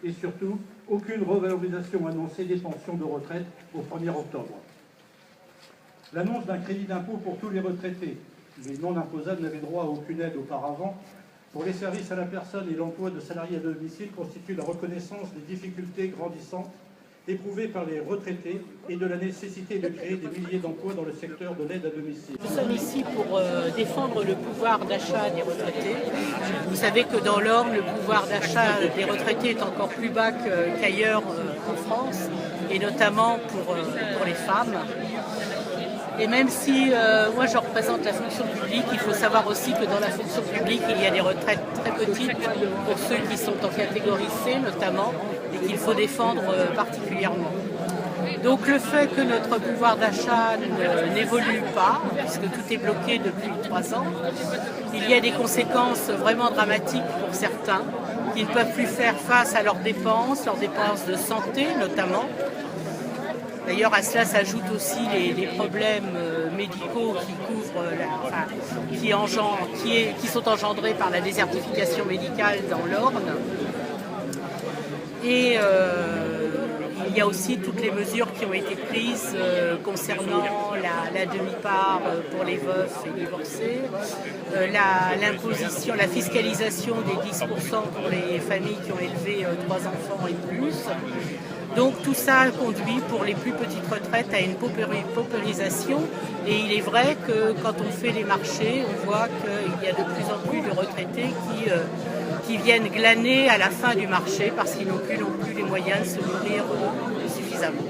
et surtout aucune revalorisation annoncée des pensions de retraite au 1er octobre. L'annonce d'un crédit d'impôt pour tous les retraités, les non imposables n'avaient droit à aucune aide auparavant, pour les services à la personne et l'emploi de salariés à domicile constitue la reconnaissance des difficultés grandissantes éprouvées par les retraités et de la nécessité de créer des milliers d'emplois dans le secteur de l'aide à domicile. Nous sommes ici pour défendre le pouvoir d'achat des retraités. Vous savez que dans l'Orne, le pouvoir d'achat des retraités est encore plus bas qu'ailleurs en France, et notamment pour les femmes. Et même si moi je représente la fonction publique, il faut savoir aussi que dans la fonction publique, il y a des retraites très petites pour ceux qui sont en catégorie C notamment, et qu'il faut défendre particulièrement. Donc le fait que notre pouvoir d'achat n'évolue pas, puisque tout est bloqué depuis 3 ans, il y a des conséquences vraiment dramatiques pour certains, qui ne peuvent plus faire face à leurs dépenses de santé notamment. D'ailleurs, à cela s'ajoutent aussi les problèmes médicaux qui sont engendrés par la désertification médicale dans l'Orne. Et il y a aussi toutes les mesures qui ont été prises concernant la demi-part pour les veufs et divorcés, l'imposition, la fiscalisation des 10% pour les familles qui ont élevé 3 enfants et plus. Donc tout ça conduit pour les plus petites retraites à une paupérisation, et il est vrai que quand on fait les marchés, on voit qu'il y a de plus en plus de retraités qui viennent glaner à la fin du marché parce qu'ils n'ont plus non plus les moyens de se nourrir suffisamment.